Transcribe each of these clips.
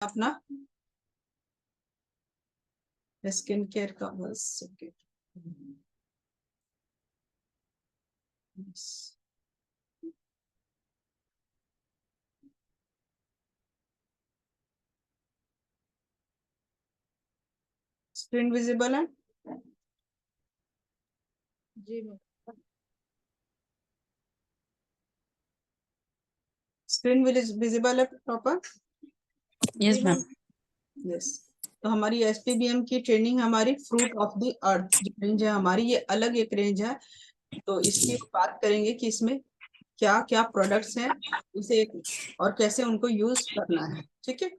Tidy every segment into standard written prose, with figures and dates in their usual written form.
अपना skin care का बस स्क्रीन विजिबल है जी मैम। स्क्रीन विजिबल है प्रॉपर यस मैम। यस। तो हमारी एसपीबीएम की ट्रेनिंग हमारी फ्रूट ऑफ द अर्थ जो रेंज है हमारी, ये अलग एक रेंज है। तो इसकी बात करेंगे कि इसमें क्या क्या प्रोडक्ट्स हैं, इसे और कैसे उनको यूज करना है। ठीक है,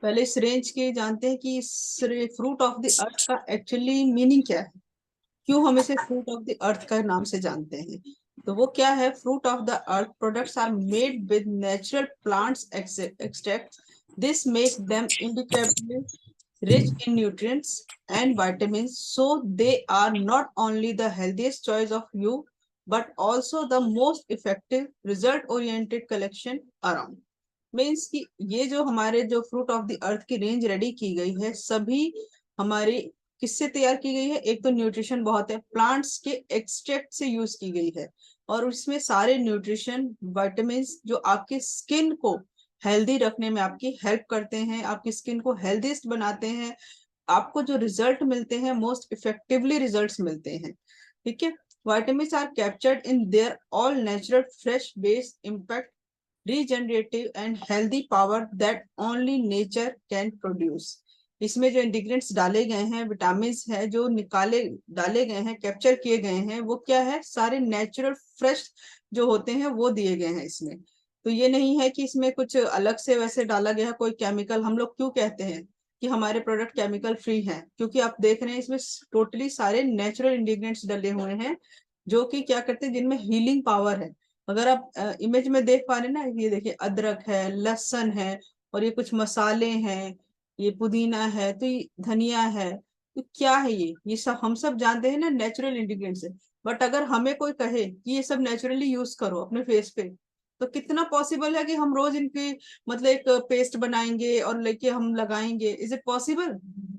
पहले इस रेंज के जानते हैं कि इस फ्रूट ऑफ द अर्थ का एक्चुअली मीनिंग क्या है, क्यों हम इसे फ्रूट ऑफ द अर्थ का नाम से जानते हैं। तो वो क्या है, Fruit of the Earth products are made with natural plants extract, this make them incredibly rich in nutrients and vitamins, so they are not only the healthiest choice of you but also the most effective result oriented collection around। Means कि ये जो हमारे जो fruit of the अर्थ की range ready की गई है सभी हमारी किससे तैयार की गई है, एक तो न्यूट्रिशन बहुत है, प्लांट्स के एक्सट्रैक्ट से यूज की गई है, और उसमें सारे न्यूट्रिशन विटामिन जो आपके स्किन को हेल्दी रखने में आपकी हेल्प करते हैं, आपकी स्किन को हेल्दीस्ट बनाते हैं, आपको जो रिजल्ट मिलते हैं मोस्ट इफेक्टिवली रिजल्ट्स मिलते हैं। ठीक है, vitamins are captured in their all natural fresh base impact regenerative and healthy power that only nature can produce। इसमें जो इंग्रेडिएंट्स डाले गए हैं, विटामिन है जो निकाले डाले गए हैं, कैप्चर किए गए हैं, वो क्या है, सारे नेचुरल फ्रेश जो होते हैं वो दिए गए हैं इसमें। तो ये नहीं है कि इसमें कुछ अलग से वैसे डाला गया कोई केमिकल। हम लोग क्यों कहते हैं कि हमारे प्रोडक्ट केमिकल फ्री हैं, क्योंकि आप देख रहे हैं इसमें टोटली सारे नेचुरल इंग्रेडिएंट्स डले हुए हैं जो कि क्या करते हैं, जिनमें हीलिंग पावर है। अगर आप इमेज में देख पा रहे हैं ना, ये देखिए अदरक है, लहसुन है, और ये कुछ मसाले हैं, ये पुदीना है, तो ये धनिया है, तो क्या है ये सब हम सब जानते हैं ना नेचुरल इंग्रेडिएंट्स है। बट अगर हमें कोई कहे कि ये सब नेचुरली यूज करो अपने फेस पे, तो कितना पॉसिबल है कि हम रोज इनकी मतलब एक पेस्ट बनाएंगे और लेके हम लगाएंगे? Is it possible?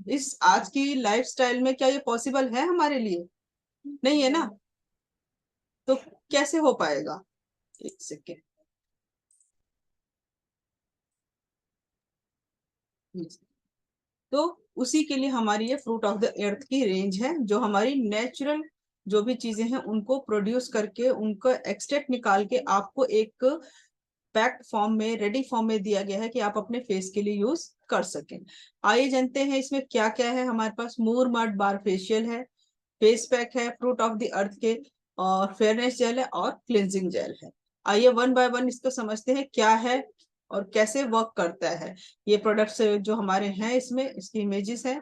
इस आज की लाइफस्टाइल में क्या ये पॉसिबल है हमारे लिए? नहीं है ना। तो कैसे हो पाएगा? एक सेकेंड, तो उसी के लिए हमारी ये फ्रूट ऑफ द अर्थ की रेंज है, जो हमारी नेचुरल जो भी चीजें हैं उनको प्रोड्यूस करके उनका एक्सट्रैक्ट निकाल के आपको एक पैक्ड फॉर्म में, रेडी फॉर्म में दिया गया है कि आप अपने फेस के लिए यूज कर सकें। आइए जानते हैं इसमें क्या क्या है। हमारे पास मूर मड बार फेशियल है, फेस पैक है फ्रूट ऑफ द अर्थ के, और फेयरनेस जेल है, और क्लिनजिंग जेल है। आइए वन बाय वन इसको समझते हैं क्या है और कैसे वर्क करता है। ये प्रोडक्ट्स जो हमारे हैं इसमें इसकी इमेजेस हैं।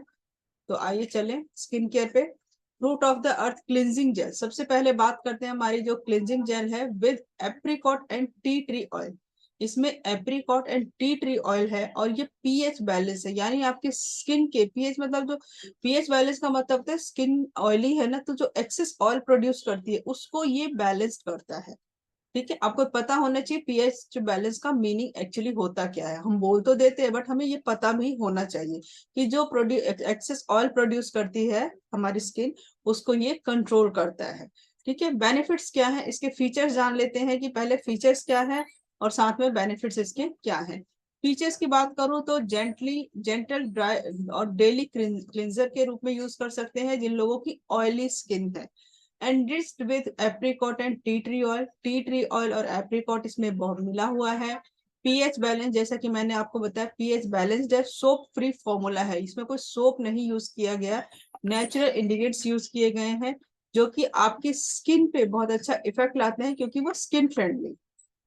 तो आइए चलें स्किन केयर पे। Fruit of the Earth cleansing gel, सबसे पहले बात करते हैं हमारी जो क्लिनजिंग जेल है with apricot and tea tree oil. इसमें apricot and tea tree oil है, और ये पीएच बैलेंस है, यानी आपके स्किन के पीएच मतलब जो पीएच बैलेंस का मतलब होता है स्किन ऑयली है ना, तो जो एक्सेस ऑयल प्रोड्यूस करती है उसको ये बैलेंस करता है। ठीक है, आपको पता होना चाहिए पीएच बैलेंस का मीनिंग एक्चुअली होता क्या है। हम बोल तो देते हैं बट हमें ये पता भी होना चाहिए कि जो एक्सेस ऑयल प्रोड्यूस करती है हमारी स्किन, उसको ये कंट्रोल करता है। ठीक है, बेनिफिट्स क्या है, इसके फीचर्स जान लेते हैं कि पहले फीचर्स क्या है और साथ में बेनिफिट्स इसके क्या है। फीचर्स की बात करूं तो जेंटल ड्राई और डेली क्लिंजर के रूप में यूज कर सकते हैं जिन लोगों की ऑयली स्किन है। Enriched with apricot and tea tree oil, T tree oil और एप्रिकॉट इसमें बहुत मिला हुआ है। पीएच बैलेंस, जैसा कि मैंने आपको बताया पीएच बैलेंस्ड है, सोप फ्री फॉर्मूला है, इसमें कोई सोप नहीं यूज किया गया, नेचुरल इंग्रेडिएंट्स यूज किए गए हैं जो कि आपकी स्किन पे बहुत अच्छा इफेक्ट लाते हैं क्योंकि वो स्किन फ्रेंडली।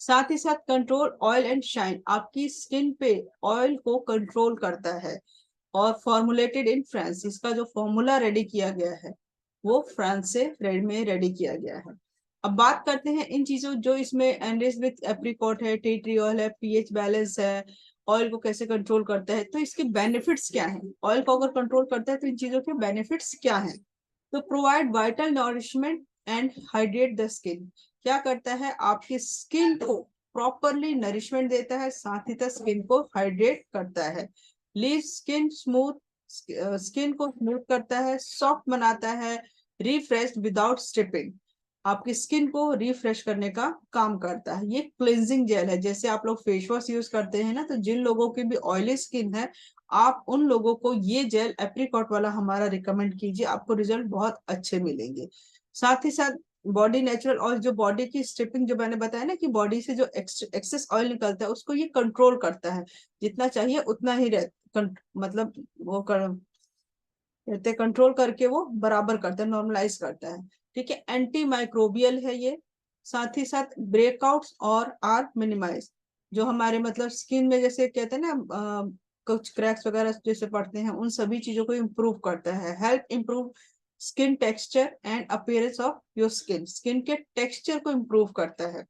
साथ ही साथ कंट्रोल ऑयल एंड शाइन, आपकी स्किन पे ऑयल को कंट्रोल करता है, और फॉर्मुलेटेड इन फ्रांस, इसका जो फॉर्मूला रेडी किया गया है वो फ्रांस से रेडी किया गया है। अब बात करते हैं इन चीजों जो इसमें एनरिच विथ एप्रिकॉट है, टी ट्री ऑयल है, पीएच बैलेंस है, ऑयल को कैसे कंट्रोल करता है, तो इसके बेनिफिट्स क्या हैं। ऑयल को अगर कंट्रोल करता है तो इन चीजों के बेनिफिट्स क्या हैं। तो provide vital nourishment and hydrate the skin, क्या करता है आपकी स्किन को प्रॉपरली नरिशमेंट देता है, साथ ही साथ स्किन को हाइड्रेट करता है, लीव स्किन स्मूथ, स्किन को स्मूथ करता है, सॉफ्ट बनाता है, रिफ्रेश विदाउट स्ट्रिपिंग, आपकी स्किन को रिफ्रेश करने का काम करता है। ये क्लिनजिंग जेल है, जैसे आप लोग फेस वॉश यूज करते हैं ना, तो जिन लोगों की भी ऑयली स्किन है, आप उन लोगों को ये जेल एप्रिकॉट वाला हमारा रिकमेंड कीजिए, आपको रिजल्ट बहुत अच्छे मिलेंगे। साथ ही साथ बॉडी नेचुरल ऑयल, जो बॉडी की स्ट्रिपिंग जो मैंने बताया ना कि बॉडी से जो एक्सेस ऑयल निकलता है उसको ये कंट्रोल करता है, जितना चाहिए उतना ही मतलब वो कहते कंट्रोल करके वो बराबर करता है, नॉर्मलाइज करता है। ठीक है, एंटी माइक्रोबियल है ये, साथ ही साथ ब्रेकआउट्स और आर मिनिमाइज, जो हमारे मतलब स्किन में जैसे कहते हैं ना कुछ क्रैक्स वगैरह जैसे पड़ते हैं, उन सभी चीजों को इम्प्रूव करता है, help improve skin texture and appearance of your skin, skin के टेक्सचर को इम्प्रूव करता है,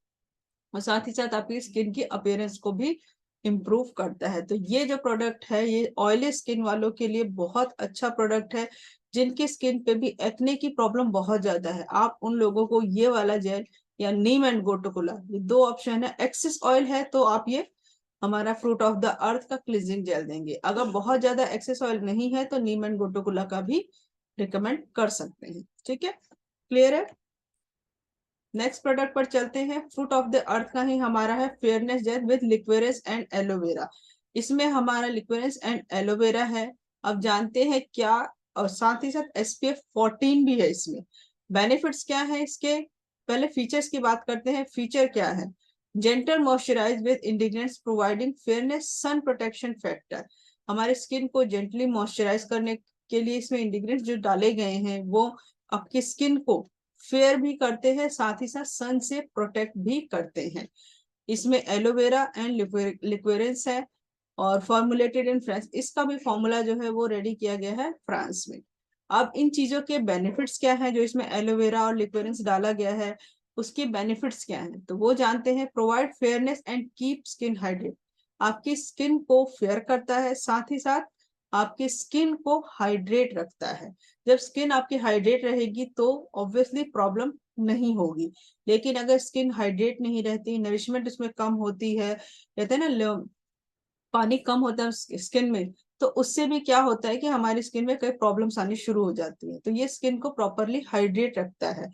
और साथ ही साथ आपकी स्किन की अपीयरेंस को भी इम्प्रूव करता है। तो ये जो प्रोडक्ट है ये ऑयली स्किन वालों के लिए बहुत अच्छा प्रोडक्ट है, जिनकी स्किन पे भी एक्ने की प्रॉब्लम बहुत ज्यादा है, आप उन लोगों को ये वाला जेल या नीम एंड गोटोकोला, ये दो ऑप्शन है। एक्सेस ऑयल है तो आप ये हमारा फ्रूट ऑफ द अर्थ का क्लींजिंग जेल देंगे, अगर बहुत ज्यादा एक्सेस ऑयल नहीं है तो नीम एंड गोटोकोला का भी रिकमेंड कर सकते हैं। ठीक है, क्लियर है। नेक्स्ट प्रोडक्ट पर चलते हैं, फ्रूट ऑफ द अर्थ का ही हमारा है fairness gel with liquorice and aloe, इसमें हमारा लिक्वेरेस एंड एलोवेरा है। अब जानते हैं क्या, और साथ ही साथ SPF 14 भी है इसमें। बेनिफिट्स क्या है इसके, पहले फीचर्स की बात करते हैं। फीचर क्या है, gentle moisturise with ingredients providing fairness sun protection factor, हमारे स्किन को जेंटली मॉइस्चराइज करने के लिए इसमें इंग्रेडिएंट्स जो डाले गए हैं वो आपकी स्किन को फेयर भी करते हैं, साथ ही साथ सन से प्रोटेक्ट भी करते हैं। इसमें एलोवेरा एंड लिक्वेरेंस है और फॉर्मुलेटेड इन फ्रांस, इसका भी फॉर्मूला जो है वो रेडी किया गया है फ्रांस में। अब इन चीजों के बेनिफिट्स क्या है, जो इसमें एलोवेरा और लिक्वेरेंस डाला गया है उसके बेनिफिट्स क्या है, तो वो जानते हैं। Provide fairness and keep skin hydrate, आपकी स्किन को फेयर करता है, साथ ही साथ आपकी स्किन को हाइड्रेट रखता है। जब स्किन आपकी हाइड्रेट रहेगी तो ऑब्वियसली प्रॉब्लम नहीं होगी, लेकिन अगर स्किन हाइड्रेट नहीं रहती, नरिशमेंट उसमें कम होती है, कहते हैं ना पानी कम होता है स्किन में, तो उससे भी क्या होता है कि हमारी स्किन में कई प्रॉब्लम्स आनी शुरू हो जाती है। तो ये स्किन को प्रॉपरली हाइड्रेट रखता है।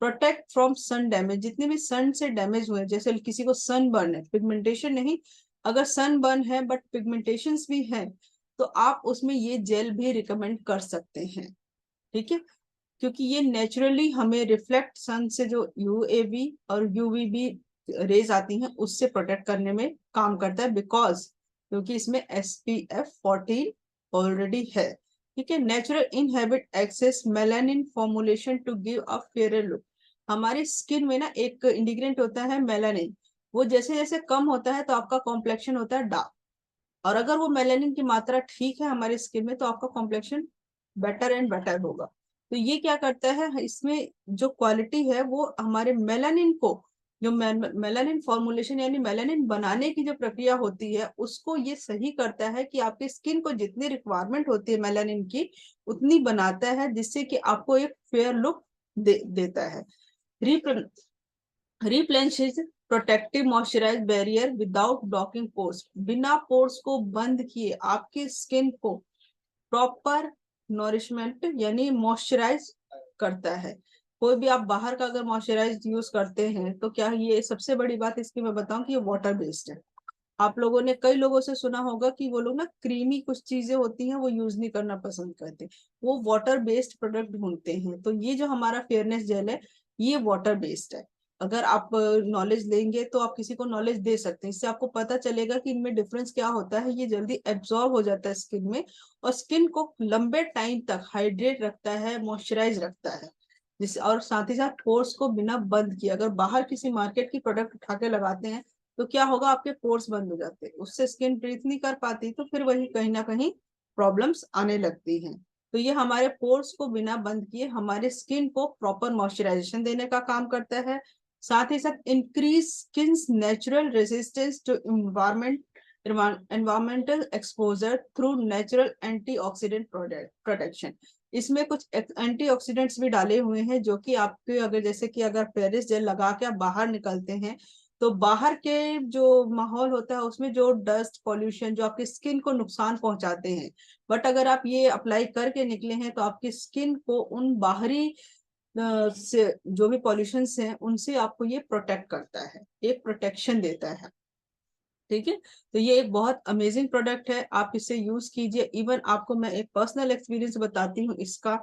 प्रोटेक्ट फ्रॉम सन डैमेज, जितने भी सन से डैमेज हुए, जैसे किसी को सन बर्न है, पिगमेंटेशन नहीं, अगर सन बर्न है बट पिगमेंटेशंस भी है, तो आप उसमें ये जेल भी रिकमेंड कर सकते हैं। ठीक है, क्योंकि ये नेचुरली हमें रिफ्लेक्ट सन से जो UAV और UVB रेज आती हैं उससे प्रोटेक्ट करने में काम करता है, बिकॉज क्योंकि इसमें SPF 14 ऑलरेडी है। ठीक है, natural inhibit excess melanin formulation to give a fair look, हमारी स्किन में ना एक इंग्रेडिएंट होता है मेलानिन, वो जैसे जैसे कम होता है तो आपका कॉम्प्लेक्शन होता है डार्क, और अगर वो मेलानिन की मात्रा ठीक है हमारी स्किन में तो आपका कॉम्प्लेक्शन बेटर एंड बेटर होगा। तो ये क्या करता है, इसमें जो क्वालिटी है वो हमारे मेलानिन को, जो मेलानिन फॉर्मुलेशन यानी मेलानिन बनाने की जो प्रक्रिया होती है उसको ये सही करता है कि आपकी स्किन को जितनी रिक्वायरमेंट होती है मेलानिन की उतनी बनाता है, जिससे कि आपको एक फेयर लुक देता है। Replenishes protective moisturise barrier without blocking pores, बिना पोर्स को बंद किए आपकी स्किन को प्रॉपर नॉरिशमेंट यानी मॉइस्चराइज करता है। कोई भी आप बाहर का अगर मॉइस्चराइज यूज करते हैं तो क्या, ये सबसे बड़ी बात इसकी मैं बताऊं कि ये वाटर बेस्ड है। आप लोगों ने कई लोगों से सुना होगा कि वो लोग ना क्रीमी कुछ चीजें होती हैं वो यूज नहीं करना पसंद करते, वो वाटर बेस्ड प्रोडक्ट ढूंढते हैं। तो ये जो हमारा फेयरनेस जेल है ये वाटर बेस्ड है। अगर आप नॉलेज लेंगे तो आप किसी को नॉलेज दे सकते हैं, इससे आपको पता चलेगा कि इनमें डिफरेंस क्या होता है। ये जल्दी एब्जॉर्ब हो जाता है स्किन में और स्किन को लंबे टाइम तक हाइड्रेट रखता है, मॉइस्चराइज रखता है, जिस और साथ ही साथ पोर्स को बिना बंद किए, अगर बाहर किसी मार्केट की प्रोडक्ट उठा के लगाते हैं तो क्या होगा, आपके पोर्स बंद हो जाते हैं, उससे स्किन ब्रीथ नहीं कर पाती, तो फिर वही कहीं ना कहीं प्रॉब्लम्स आने लगती हैं। तो ये हमारे पोर्स को बिना बंद किए हमारे स्किन को प्रॉपर मॉइस्चराइजेशन देने का काम करता है, साथ ही साथ increase skin natural resistance to environmental exposure through natural antioxidant protection. इसमें कुछ एंटीऑक्सीडेंट्स भी डाले हुए हैं जो कि आपके अगर जैसे कि अगर पेरिस जेल लगा के आप बाहर निकलते हैं तो बाहर के जो माहौल होता है उसमें जो डस्ट पॉल्यूशन जो आपकी स्किन को नुकसान पहुंचाते हैं, बट अगर आप ये अप्लाई करके निकले हैं तो आपकी स्किन को उन बाहरी से जो भी पॉल्यूशन हैं उनसे आपको ये प्रोटेक्ट करता है, एक प्रोटेक्शन देता है। ठीक है, तो ये एक बहुत अमेजिंग प्रोडक्ट है, आप इसे यूज कीजिए। इवन आपको मैं एक पर्सनल एक्सपीरियंस बताती हूँ इसका,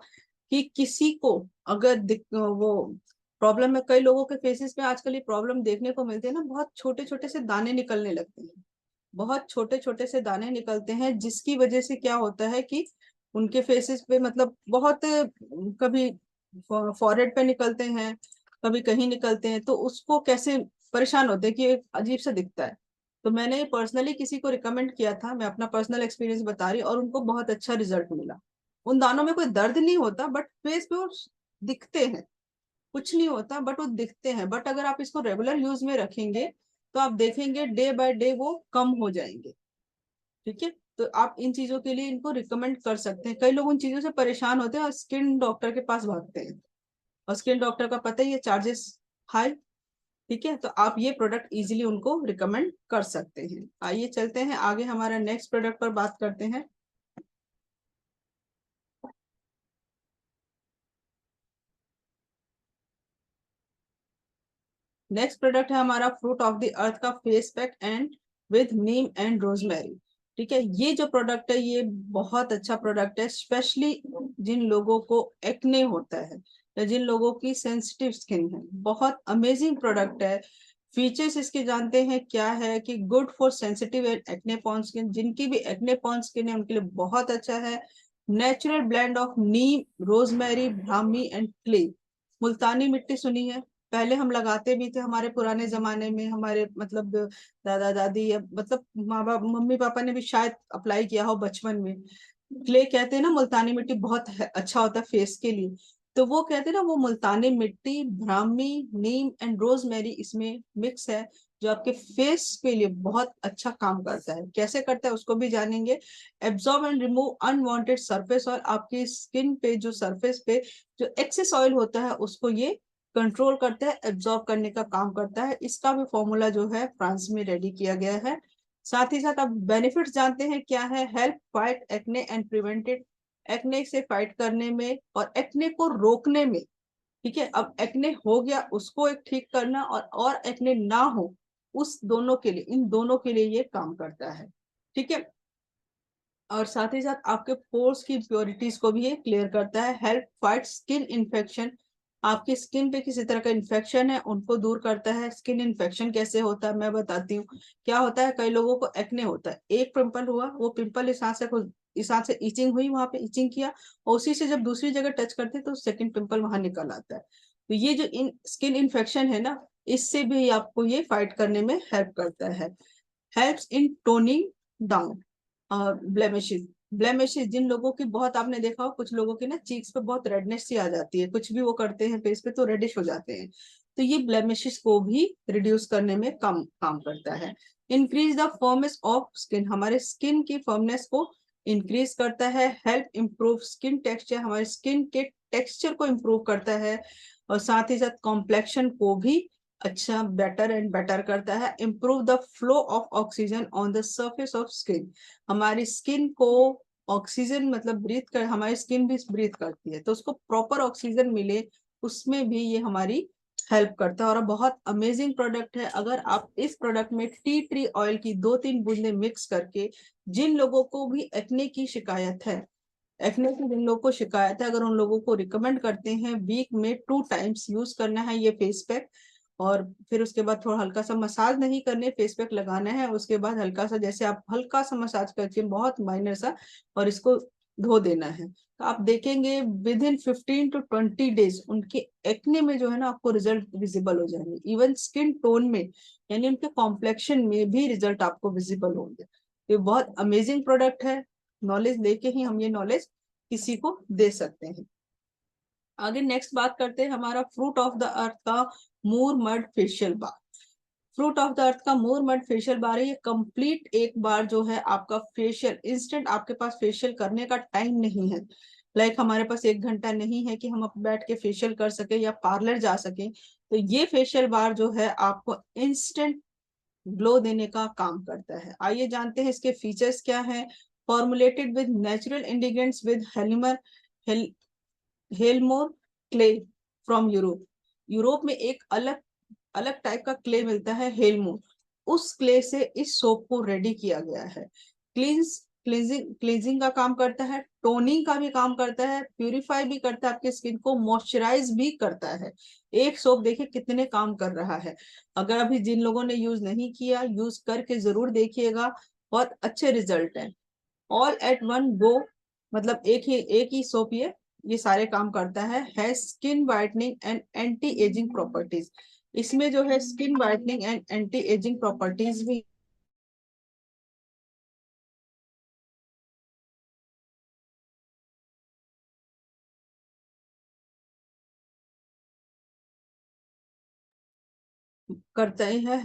कि किसी को अगर वो प्रॉब्लम है, कई लोगों के फेसेस पे आजकल ये प्रॉब्लम देखने को मिलती है ना, बहुत छोटे छोटे से दाने निकलने लगते हैं, बहुत छोटे छोटे से दाने निकलते हैं, जिसकी वजह से क्या होता है कि उनके फेसेस पे मतलब बहुत कभी फॉरहेड पे निकलते हैं, कभी कहीं निकलते हैं, तो उसको कैसे परेशान होते हैं कि एक अजीब सा दिखता है। तो मैंने पर्सनली किसी को रिकमेंड किया था, मैं अपना पर्सनल एक्सपीरियंस बता रही, और उनको बहुत अच्छा रिजल्ट मिला। उन दानों में कोई दर्द नहीं होता, बट फेस पे वो दिखते हैं, कुछ नहीं होता बट वो दिखते हैं। बट अगर आप इसको रेगुलर यूज में रखेंगे तो आप देखेंगे डे बाय डे वो कम हो जाएंगे। ठीक है, तो आप इन चीजों के लिए इनको रिकमेंड कर सकते हैं। कई लोग उन चीजों से परेशान होते हैं और स्किन डॉक्टर के पास भागते हैं, और स्किन डॉक्टर का पता ही है, चार्जेस हाई। ठीक है, तो आप ये प्रोडक्ट इजीली उनको रिकमेंड कर सकते हैं। आइए चलते हैं आगे, हमारा नेक्स्ट प्रोडक्ट पर बात करते हैं। नेक्स्ट प्रोडक्ट है हमारा फ्रूट ऑफ द अर्थ का face pack and with Neem and rosemary. ठीक है, ये जो प्रोडक्ट है ये बहुत अच्छा प्रोडक्ट है, स्पेशली जिन लोगों को एक्ने होता है या जिन लोगों की सेंसिटिव स्किन है, बहुत अमेजिंग प्रोडक्ट है। फीचर्स इसके जानते हैं क्या है, कि good for sensitive and acne prone skin, जिनकी भी एक्ने प्रोन स्किन है उनके लिए बहुत अच्छा है। Natural blend of neem, rosemary, brahmi and clay. मुल्तानी मिट्टी सुनी है, पहले हम लगाते भी थे, हमारे पुराने जमाने में हमारे मतलब दादा दादी या मतलब माँ बाप मम्मी पापा ने भी शायद अप्लाई किया हो बचपन में। क्ले कहते हैं ना, मुल्तानी मिट्टी बहुत अच्छा होता है फेस के लिए। तो वो कहते हैं ना, वो मुल्तानी मिट्टी, ब्राह्मी, नीम एंड रोजमेरी इसमें मिक्स है, जो आपके फेस के लिए बहुत अच्छा काम करता है। कैसे करता है उसको भी जानेंगे। Absorb and remove unwanted surface oil, आपकी स्किन पे जो सरफेस पे जो एक्सेस ऑयल होता है उसको ये कंट्रोल करता है, एब्जॉर्ब करने का काम करता है। इसका भी फॉर्मूला जो है फ्रांस में रेडी किया गया है। साथ ही साथ आप बेनिफिट्स जानते हैं क्या है। Help fight acne and prevented, acne से फाइट करने में और एक्ने को रोकने में। ठीक है, अब एक्ने हो गया उसको एक ठीक करना, और एक्ने ना हो उस दोनों के लिए, इन दोनों के लिए ये काम करता है। ठीक है, और साथ ही साथ आपके पोर्स की इम्प्योरिटीज को भी ये क्लियर करता है। हेल्प फाइट स्किन इन्फेक्शन, आपकी स्किन पे किसी तरह का इन्फेक्शन है उनको दूर करता है। स्किन इन्फेक्शन कैसे होता है मैं बताती हूँ। क्या होता है, कई लोगों को एक्ने होता है, एक पिंपल हुआ, वो पिंपल इस हाथ से इचिंग हुई, वहां पे इचिंग किया, और उसी से जब दूसरी जगह टच करते तो सेकंड पिंपल वहां निकल आता है। तो ये जो स्किन इन्फेक्शन है ना, इससे भी आपको ये फाइट करने में हेल्प करता है। Helps in toning down blemishes. Blemishes जिन लोगों की बहुत, आपने देखा हो कुछ लोगों की ना चीक्स पे बहुत रेडनेस सी आ जाती है, कुछ भी वो करते हैं फेस पे तो रेडिश हो जाते हैं, तो ये ब्लेमिशेस को भी रिड्यूस करने में कम काम करता है। Increase the firmness of skin, हमारे स्किन की फर्मनेस को इंक्रीज करता है। हेल्प इम्प्रूव स्किन टेक्सचर, हमारे स्किन के टेक्सचर को इम्प्रूव करता है, और साथ ही साथ कॉम्प्लेक्शन को भी अच्छा बेटर एंड बेटर करता है। Improve the flow of oxygen on the surface of skin, हमारी स्किन को ऑक्सीजन मतलब ब्रीथ कर, हमारी स्किन भी ब्रीथ करती है, तो उसको प्रॉपर ऑक्सीजन मिले उसमें भी ये हमारी हेल्प करता है। और बहुत अमेजिंग प्रोडक्ट है। अगर आप इस प्रोडक्ट में टी ट्री ऑयल की 2-3 बूंदे मिक्स करके, जिन लोगों को भी एक्ने की शिकायत है, एक्ने की जिन लोगों को शिकायत है, अगर उन लोगों को रिकमेंड करते हैं वीक में 2 टाइम्स यूज करना है ये फेस पैक, और फिर उसके बाद थोड़ा हल्का सा मसाज नहीं करने, फेस पैक लगाना है, उसके बाद हल्का सा जैसे आप हल्का सा मसाज करके बहुत माइनर सा, और इसको धो देना है, तो आप देखेंगे विद इन 15 to 20 डेज उनके एक्ने में जो है ना आपको रिजल्ट विजिबल हो जाएंगे। इवन स्किन टोन में, यानी उनके कॉम्प्लेक्शन में भी रिजल्ट आपको विजिबल होंगे। ये बहुत अमेजिंग प्रोडक्ट है, नॉलेज लेके ही हम ये नॉलेज किसी को दे सकते हैं। आगे नेक्स्ट बात करते हैं हमारा फ्रूट ऑफ द अर्थ का moor mud facial bar. Fruit of the Earth का मूर मड फेशियल बार है, ये कंप्लीट एक बार जो है आपका फेशियल इंस्टेंट, आपके पास फेशियल करने का टाइम नहीं है, लाइक हमारे पास 1 घंटा नहीं है कि हम अब बैठ के फेशियल कर सके या पार्लर जा सके, तो ये फेशियल बार जो है आपको इंस्टेंट ग्लो देने का काम करता है। आइए जानते हैं इसके फीचर्स क्या है। Formulated with natural ingredients with helmore clay from Europe. Europe में एक अलग अलग टाइप का क्ले मिलता है हेलमोर, उस क्ले से इस सोप को रेडी किया गया है। क्लींजिंग का काम करता है, टोनिंग का भी काम करता है, प्यूरिफाई भी करता है, आपके स्किन को मॉइस्चराइज भी करता है। एक सोप देखिए कितने काम कर रहा है। अगर अभी जिन लोगों ने यूज नहीं किया, यूज करके जरूर देखिएगा, बहुत अच्छे रिजल्ट है। ऑल एट वन गो, मतलब एक ही सोप ये सारे काम करता है skin whitening and anti ageing properties. इसमें जो है skin whitening and anti ageing properties भी करते हैं।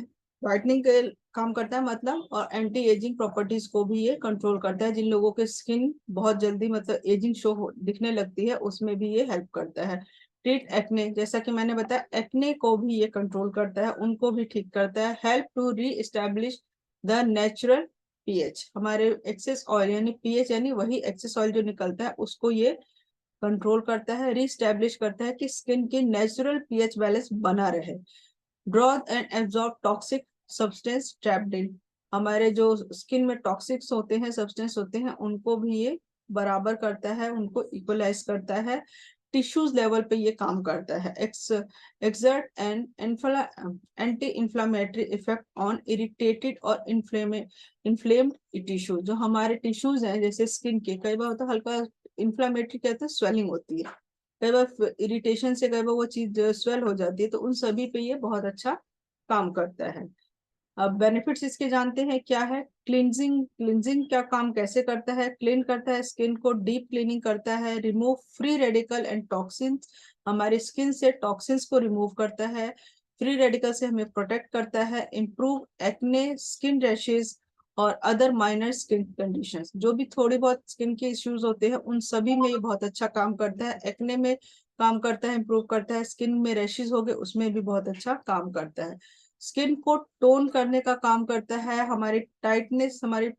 वाइटनिंग के काम करता है मतलब, और एंटी एजिंग प्रॉपर्टीज को भी ये कंट्रोल करता है। जिन लोगों के स्किन बहुत जल्दी मतलब एजिंग दिखने लगती है, उसमें भी ये हेल्प करता है। ट्रीट एक्ने, जैसा कि मैंने बताया, एक्ने को भी ये कंट्रोल करता है, उनको भी ठीक करता है। Help to reestablish the natural pH, हमारे एक्सेस ऑयल यानी पीएच यानी वही एक्सेस ऑयल जो निकलता है उसको ये कंट्रोल करता है, री एस्टेब्लिश करता है कि स्किन की नेचुरल पीएच बैलेंस बना रहे। Draw and absorb toxic substance trapped in, हमारे जो स्किन में टॉक्सिक्स होते हैं, सब्सटेंस होते हैं, उनको भी ये बराबर करता है, उनको इक्वलाइज करता है। टिश्यूज लेवल पे ये काम करता है। Exert and anti inflammatory effect on irritated और इन्फ्लेम्ड टिश्यू, जो हमारे टिश्यूज हैं जैसे स्किन के, कई बार होता है हल्का इंफ्लामेटरी, कहते हैं स्वेलिंग होती है, कई बार इरिटेशन से कई बार वो चीज स्वेल हो जाती है, तो उन सभी पे ये बहुत अच्छा काम करता है। अब बेनिफिट्स इसके जानते हैं क्या है। क्लींजिंग, क्लींजिंग क्या काम कैसे करता है, क्लीन करता है स्किन को, डीप क्लीनिंग करता है, remove free radical and toxins, हमारी स्किन से टॉक्सिन्स को रिमूव करता है, फ्री रेडिकल से हमें प्रोटेक्ट करता है, इम्प्रूव एक्ने, स्किन रैशेज और अदर माइनर स्किन कंडीशंस, जो भी थोड़ी बहुत स्किन के इश्यूज होते हैं उन सभी में ये बहुत अच्छा काम करता है। एक्ने में काम करता है, इम्प्रूव करता है, स्किन में रैशेज हो गए उसमें भी बहुत अच्छा काम करता है। स्किन को टोन करने का काम करता है, हमारी टाइटनेस, हमारे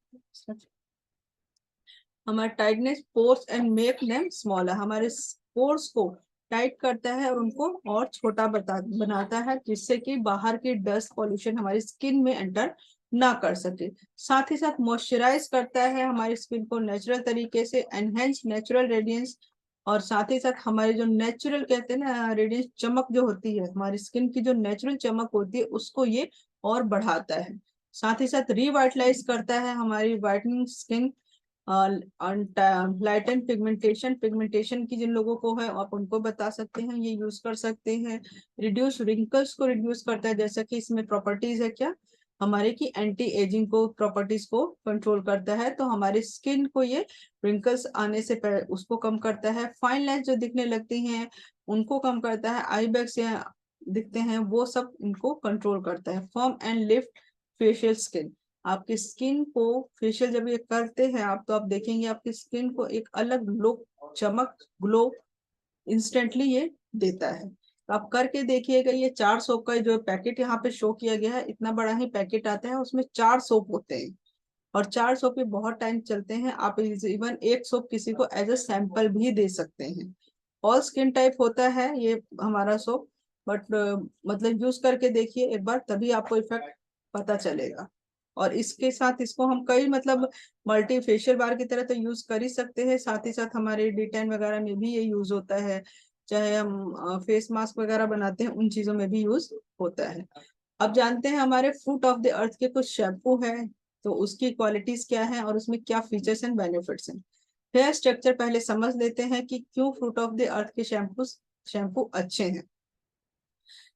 tightness pores and make them smaller, हमारे पोर्स को टाइट करता है और उनको और छोटा बनाता है, जिससे कि बाहर की डस्ट पॉल्यूशन हमारी स्किन में एंटर ना कर सके। साथ ही साथ मॉइस्चराइज करता है हमारी स्किन को नेचुरल तरीके से, एनहेंस नेचुरल रेडियंस, और साथ ही साथ हमारे जो नेचुरल कहते हैं ना रेडियंस, चमक जो होती है हमारी स्किन की, जो नेचुरल चमक होती है उसको ये और बढ़ाता है। साथ ही साथ रिवाइटलाइज करता है हमारी वाइटनिंग स्किन, लाइटन पिगमेंटेशन, पिगमेंटेशन की जिन लोगों को है आप उनको बता सकते हैं, ये यूज कर सकते हैं। रिड्यूस रिंकल्स को रिड्यूस करता है, जैसा कि इसमें प्रॉपर्टीज है क्या हमारे की एंटी एजिंग को प्रॉपर्टीज को कंट्रोल करता है, तो हमारी स्किन को ये रिंकल्स आने से उसको कम करता है। फाइन लाइंस जो दिखने लगती हैं उनको कम करता है, आई बैग्स या दिखते हैं वो सब इनको कंट्रोल करता है। Firm and lift facial skin, आपकी स्किन को फेशियल जब ये करते हैं आप, तो आप देखेंगे आपकी स्किन को एक अलग लुक, चमक, ग्लो इंस्टेंटली ये देता है। तो आप करके देखिएगा। ये 4 सोप का जो पैकेट यहाँ पे शो किया गया है, इतना बड़ा ही पैकेट आता है, उसमें 4 सोप होते हैं और 4 सोप ये बहुत टाइम चलते हैं। आप इवन एक सोप किसी को एज अ सैंपल भी दे सकते हैं। ऑल स्किन टाइप होता है ये हमारा सोप, बट मतलब यूज करके देखिए एक बार, तभी आपको इफेक्ट पता चलेगा। और इसके साथ इसको हम कई मतलब मल्टी फेशियल बार की तरह तो यूज कर ही सकते हैं, साथ ही साथ हमारे डिटेन वगैरह में भी ये यूज होता है, चाहे हम फेस मास्क वगैरह बनाते हैं उन चीजों में भी यूज होता है। अब जानते हैं हमारे फ्रूट ऑफ द अर्थ के कुछ शैम्पू है, तो उसकी क्वालिटीज क्या है और उसमें क्या फीचर्स एंड बेनिफिट्स हैं। हेयर स्ट्रक्चर पहले समझ लेते हैं कि क्यों फ्रूट ऑफ द अर्थ के शैम्पू अच्छे हैं।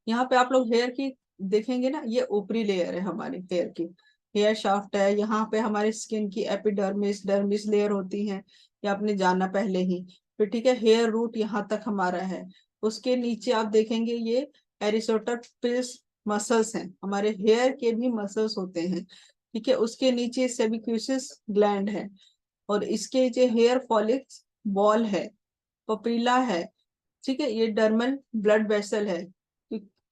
यहाँ पे आप लोग हेयर की देखेंगे ना, ये ऊपरी लेयर है हमारी हेयर की, हेयर शाफ्ट है, यहाँ पे हमारी स्किन की एपिडर्मिस डर्मिस लेयर होती है, ये आपने जाना पहले ही। फिर ठीक है, हेयर रूट यहाँ तक हमारा है, उसके नीचे आप देखेंगे ये एरिस्टोटल मसल्स हैं, हमारे हेयर के भी मसल्स होते हैं, ठीक है। उसके नीचे सेबिक्यूसिस ग्लैंड है, और इसके जो हेयर फॉलिक्स बॉल है, पपीला है, ठीक है, ये डर्मल ब्लड वेसल है,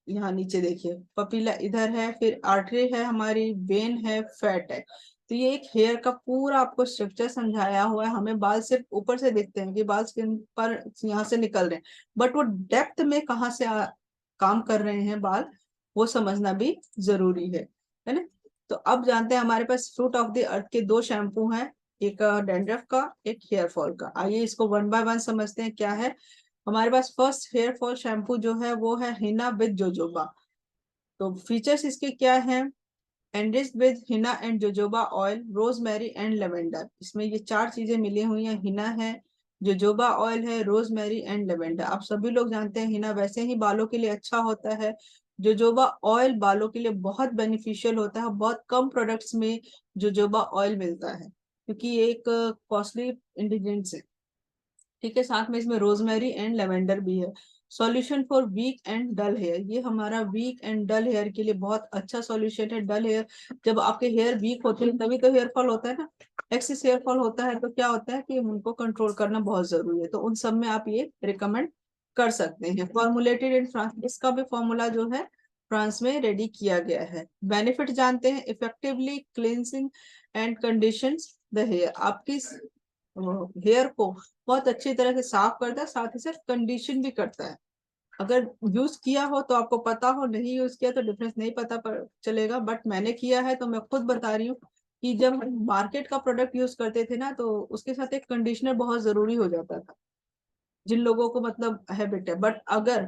यहाँ नीचे देखिए पपीला इधर है, फिर आर्टरी है हमारी, वेन है, फैट है। तो ये एक हेयर का पूरा आपको स्ट्रक्चर समझाया हुआ है। हमें बाल सिर्फ ऊपर से दिखते हैं कि बाल स्किन पर यहाँ से निकल रहे हैं, बट वो डेप्थ में कहाँ से काम कर रहे हैं बाल, वो समझना भी जरूरी है ना। तो अब जानते हैं हमारे पास फ्रूट ऑफ द अर्थ के दो शैम्पू हैं, एक डैंड्रफ का, एक हेयर फॉल का। आइए इसको वन बाय वन समझते हैं क्या है। हमारे पास फर्स्ट हेयर फॉल शैम्पू जो है वो है हिना विद जोजोबा। तो फीचर्स इसके क्या हैं? Enriched with Hina and jojoba oil, rosemary and lavender. इसमें ये चार चीजें मिली हुई हैं, हिना है, जोजोबा ऑयल है, रोजमेरी एंड लेवेंडर। आप सभी लोग जानते हैं हिना वैसे ही बालों के लिए अच्छा होता है, जोजोबा ऑयल बालों के लिए बहुत बेनिफिशियल होता है। बहुत कम प्रोडक्ट्स में जोजोबा ऑयल मिलता है क्योंकि ये एक कॉस्टली इंग्रेडिएंट्स है, ठीक है। साथ में इसमें रोजमेरी एंड लेवेंडर भी है। Solution for weak and dull hair, ये हमारा वीक एंड डल हेयर के लिए बहुत अच्छा सॉल्यूशन है। डल हेयर, जब आपके हेयर वीक होते हैं तभी तो हेयर फॉल होता है ना, एक्सेस हेयर फॉल होता है, तो क्या होता है कि उनको कंट्रोल करना बहुत जरूरी है। तो उन सब में आप ये रिकमेंड कर सकते हैं। फॉर्मुलेटेड इन फ्रांस, इसका भी फॉर्मूला जो है फ्रांस में रेडी किया गया है। बेनिफिट जानते हैं, effectively cleansing and conditions the hair, आपकी हेयर को बहुत अच्छी तरह से साफ करता है, साथ ही साथ कंडीशन भी करता है। अगर यूज किया हो तो आपको पता हो, नहीं यूज किया तो डिफरेंस नहीं पता चलेगा, बट मैंने किया है तो मैं खुद बता रही हूँ कि जब मार्केट का प्रोडक्ट यूज करते थे ना तो उसके साथ एक कंडीशनर बहुत जरूरी हो जाता था, जिन लोगों को मतलब हैबिट है। बट अगर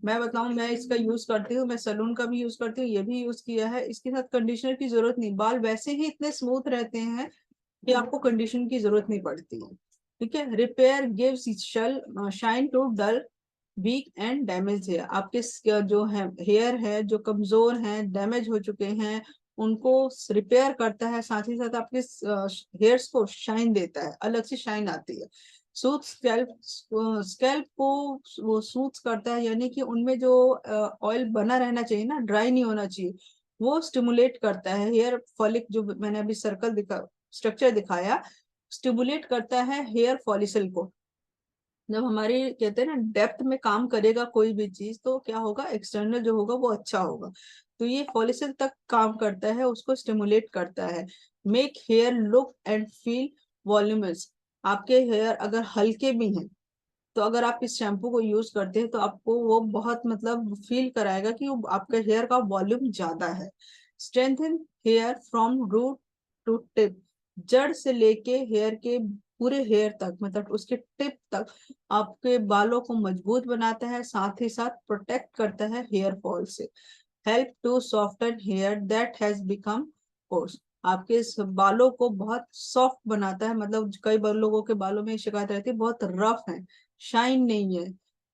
मैं बताऊं, मैं इसका यूज करती हूँ, मैं सलून का भी यूज करती हूँ, ये भी यूज किया है, इसके साथ कंडीशनर की जरूरत नहीं, बाल वैसे ही इतने स्मूथ रहते हैं कि आपको कंडीशन की जरूरत नहीं पड़ती है, ठीक है। Repair gives shine to dull weak and damage hair, आपके जो है हेयर है जो कमजोर हैं, डैमेज हो चुके हैं, उनको रिपेयर करता है, साथ ही साथ आपके हेयर्स को शाइन देता है, अलग से शाइन आती है। सूथ स्कैल्प, स्कैल्प को वो सूथ करता है, यानी कि उनमें जो ऑयल बना रहना चाहिए ना, ड्राई नहीं होना चाहिए, वो स्टिमुलेट करता है। हेयर फॉलिक जो मैंने अभी सर्कल स्ट्रक्चर दिखाया, स्टिमुलेट करता है हेयर फॉलिकल को। जब हमारी कहते हैं ना डेप्थ में काम करेगा कोई भी चीज तो क्या होगा, एक्सटर्नल जो होगा वो अच्छा होगा। तो ये फॉलिकल तक काम करता है, उसको स्टिमुलेट करता है। Make hair look and feel voluminous, आपके हेयर अगर हल्के भी हैं तो अगर आप इस शैम्पू को यूज करते हैं तो आपको वो बहुत मतलब फील कराएगा कि वो आपके हेयर का वॉल्यूम ज्यादा है। Strengthen hair from root to tip, जड़ से लेके हेयर के पूरे हेयर तक, मतलब उसके टिप तक आपके बालों को मजबूत बनाता है, साथ ही साथ प्रोटेक्ट करता है हेयर फॉल से। Help to soften hair that has become coarse, आपके बालों को बहुत सॉफ्ट बनाता है। मतलब कई बार लोगों के बालों में शिकायत रहती है बहुत रफ है, शाइन नहीं है,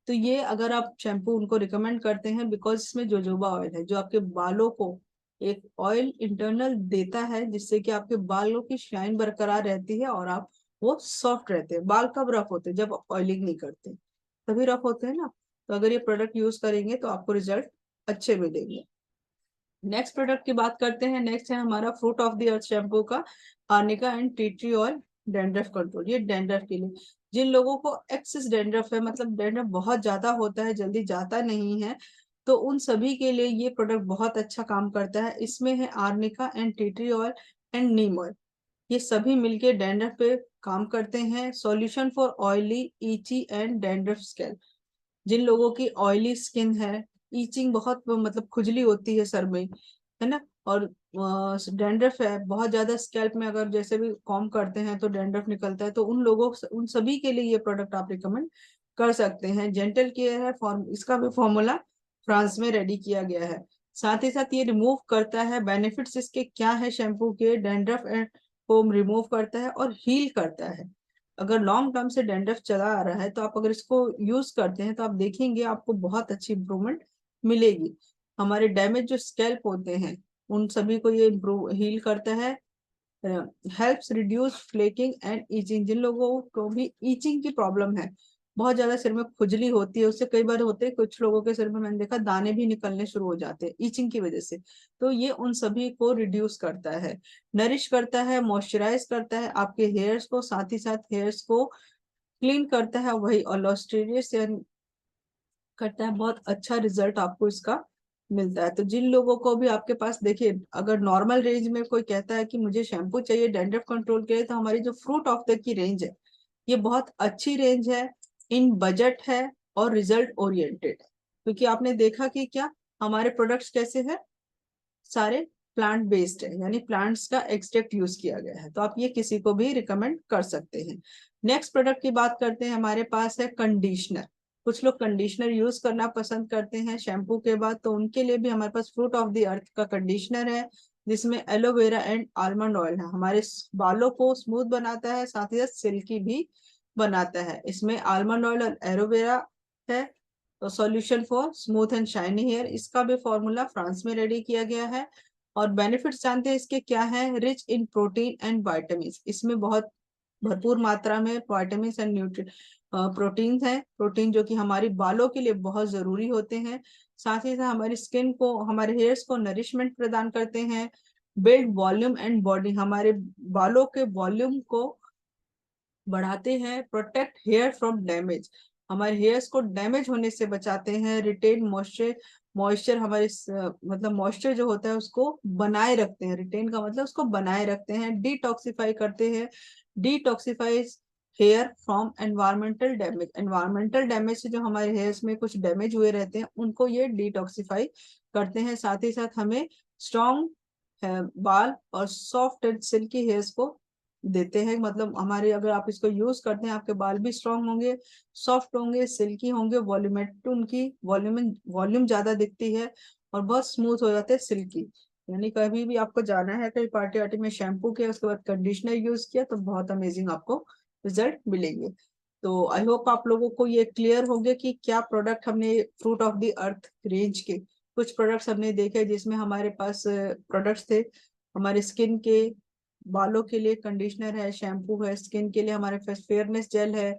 तो ये अगर आप शैम्पू उनको रिकमेंड करते हैं, बिकॉज इसमें जोजोबा ऑयल है जो आपके बालों को एक ऑयल इंटरनल देता है, जिससे कि आपके बालों की शाइन बरकरार रहती है और आप वो सॉफ्ट रहते हैं। बाल कब रफ होते हैं? जब ऑयलिंग नहीं करते तभी रफ होते हैं ना। तो अगर ये प्रोडक्ट यूज करेंगे तो आपको रिजल्ट अच्छे मिलेंगे। नेक्स्ट प्रोडक्ट की बात करते हैं। नेक्स्ट है हमारा Fruit of the Earth shampoo का arnica and tea tree oil dandruff control. ये डैंड्रफ के लिए, जिन लोगों को एक्सेस डैंड्रफ है, मतलब डैंड्रफ बहुत ज्यादा होता है, जल्दी जाता नहीं है, तो उन सभी के लिए ये प्रोडक्ट बहुत अच्छा काम करता है। इसमें है arnica and tea tree oil and Neem oil, ये सभी मिलके डैंड्रफ पे काम करते हैं। सॉल्यूशन फॉर ऑयली ईची एंड डैंड्रफ स्कैल्प, जिन लोगों की ऑयली स्किन है, ईचिंग बहुत मतलब खुजली होती है सर में, है ना, और डैंड्रफ है बहुत ज्यादा स्कैल्प में, अगर जैसे भी कॉम करते हैं तो डैंड्रफ निकलता है, तो उन लोगों, उन सभी के लिए ये प्रोडक्ट आप रिकमेंड कर सकते हैं। जेंटल केयर है, फॉर्म इसका भी फॉर्मूला फ्रांस में रेडी किया गया है। साथ ही साथ ये रिमूव करता है, बेनिफिट्स इसके क्या है शैम्पू के, डैंड्रफ को रिमूव करता है और हील करता है। अगर लॉन्ग टर्म से डैंड्रफ चला आ रहा है तो आप अगर इसको यूज करते हैं तो आप देखेंगे आपको बहुत अच्छी इंप्रूवमेंट मिलेगी। हमारे डैमेज जो स्कैल्प होते हैं उन सभी को ये इम्प्रूव हील करता है। Helps reduce flaking and itching, जिन लोगों को भी ईचिंग की प्रॉब्लम है, बहुत ज्यादा सिर में खुजली होती है, उससे कई बार होते हैं कुछ लोगों के सिर में, मैंने देखा दाने भी निकलने शुरू हो जाते हैं ईचिंग की वजह से, तो ये उन सभी को रिड्यूस करता है। नरिश करता है, मॉइस्चराइज करता है आपके हेयर्स को, साथ ही साथ हेयर्स को क्लीन करता है वही ऑलोस्टेरियस करता है, बहुत अच्छा रिजल्ट आपको इसका मिलता है। तो जिन लोगों को भी आपके पास देखिए, अगर नॉर्मल रेंज में कोई कहता है कि मुझे शैम्पू चाहिए डैंड्रफ कंट्रोल के लिए, तो हमारी जो fruit of the key range है ये बहुत अच्छी रेंज है, इन बजट है और रिजल्ट ओरिएंटेड है। क्योंकि आपने देखा कि क्या हमारे प्रोडक्ट्स कैसे हैं, सारे प्लांट बेस्ड है, यानी प्लांट्स का एक्सट्रैक्ट यूज किया गया है। तो आप ये किसी को भी रिकमेंड कर सकते हैं। नेक्स्ट प्रोडक्ट की बात करते हैं, हमारे पास है कंडीशनर। कुछ लोग कंडीशनर यूज करना पसंद करते हैं शैम्पू के बाद, तो उनके लिए भी हमारे पास फ्रूट ऑफ द अर्थ का कंडीशनर है, जिसमें एलोवेरा एंड आलमंड ऑयल है। हमारे बालों को स्मूथ बनाता है, साथ ही साथ सिल्की भी बनाता है। इसमें आलमंड ऑयल और एलोवेरा है। तो solution for smooth and shiny hair, इसका भी फॉर्मूला फ्रांस में रेडी किया गया है। और बेनिफिट्स जानते हैं इसके क्या है, rich in protein and vitamin, इसमें बहुत भरपूर मात्रा में वाइटामिन एंड न्यूट्रि प्रोटीन है, प्रोटीन जो कि हमारी बालों के लिए बहुत जरूरी होते हैं। साथ ही साथ हमारी स्किन को, हमारे हेयर्स को नरिशमेंट प्रदान करते हैं। बिल्ड वॉल्यूम एंड बॉडी, हमारे बालों के वॉल्यूम को बढ़ाते हैं। प्रोटेक्ट हेयर फ्रॉम डैमेज, हमारे हेयर्स को डैमेज होने से बचाते हैं। रिटेन मॉइस्चर, मॉइस्चर हमारे मतलब मॉइस्चर जो होता है उसको बनाए रखते हैं। रिटेन का मतलब उसको बनाए रखते हैं। डिटॉक्सिफाई करते हैं, detoxifies hair from environmental damage, environmental damage से जो हमारे हेयर्स में कुछ डैमेज हुए रहते हैं उनको ये डिटॉक्सिफाई करते हैं। साथ ही साथ हमें स्ट्रॉन्ग बाल और सॉफ्ट एंड सिल्की हेयर्स को देते हैं। मतलब हमारे, अगर आप इसको यूज करते हैं आपके बाल भी स्ट्रांग होंगे, सॉफ्ट होंगे, सिल्की होंगे, वॉल्यूमेट उनकी वॉल्यूम ज्यादा दिखती है और बहुत स्मूथ हो जाते हैं, सिल्की। यानी कभी भी आपको जाना है कहीं पार्टी वार्टी में, शैम्पू किया उसके बाद कंडीशनर यूज किया तो बहुत अमेजिंग आपको रिजल्ट मिलेंगे। तो आई होप आप लोगों को ये क्लियर हो गया कि क्या प्रोडक्ट हमने fruit of the earth range के कुछ प्रोडक्ट्स हमने देखे, जिसमें हमारे पास प्रोडक्ट्स थे हमारे स्किन के, बालों के लिए कंडीशनर है, शैम्पू है, स्किन के लिए हमारे पास फेयरनेस जेल है,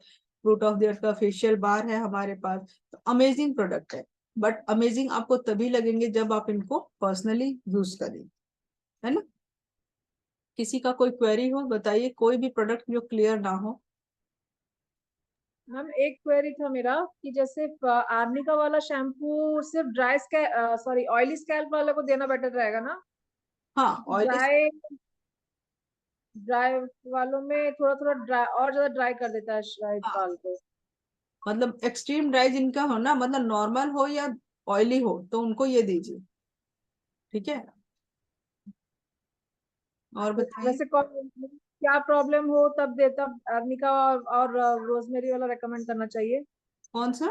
फ्रूट ऑफ द अर्थ का फेशियल बार है हमारे पास। तो अमेजिंग प्रोडक्ट है, बट अमेजिंग आपको तभी लगेंगे जब आप इनको पर्सनली यूज करें, है ना। किसी का कोई क्वेरी हो बताइए, कोई भी प्रोडक्ट जो क्लियर ना हो। मैम एक क्वेरी था मेरा कि जैसे आर्निका वाला शैम्पू सिर्फ ड्राई सॉरी ऑयली स्कैल्प वाले को देना बेटर रहेगा ना? हाँ, ऑयली, ड्राई ड्राई वालों में थोड़ा थोड़ा ड्राई और ज्यादा ड्राई कर देता है शायद हाँ, बाल को। मतलब एक्सट्रीम ड्राई जिनका हो ना, मतलब नॉर्मल हो या ऑयली हो, तो उनको ये दीजिए, ठीक है। और बताइए। वैसे क्या प्रॉब्लम हो तब दे, तब आर्निका और रोजमेरी वाला रेकमेंड करना चाहिए? कौन सा?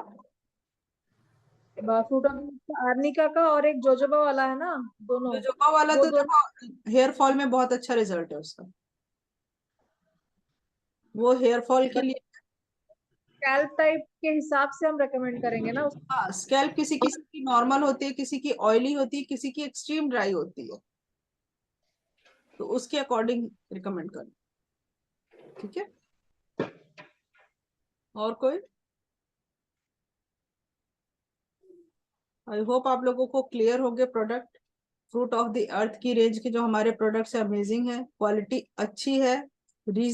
फ्रूट ऑफ आर्निका का और एक जोजोबा वाला है ना, दोनों। जोजोबा वाला वो तो दोनों देखो हेयर फॉल में बहुत अच्छा रिजल्ट है उसका, वो हेयर फॉल के लिए। स्कैल्प टाइप के हिसाब से हम रेकमेंड करेंगे ना उसको। हाँ, स्कैल्प किसी किसी की नॉर्मल होती है, किसी की ऑयली होती है, किसी की एक्सट्रीम ड्राई होती है, तो उसके अकॉर्डिंग रिकमेंड करें, ठीक है। और कोई? आई होप आप लोगों को क्लियर हो गए प्रोडक्ट फ्रूट ऑफ द अर्थ की रेंज के जो हमारे प्रोडक्ट्स है, अमेजिंग है, क्वालिटी अच्छी है, रीजन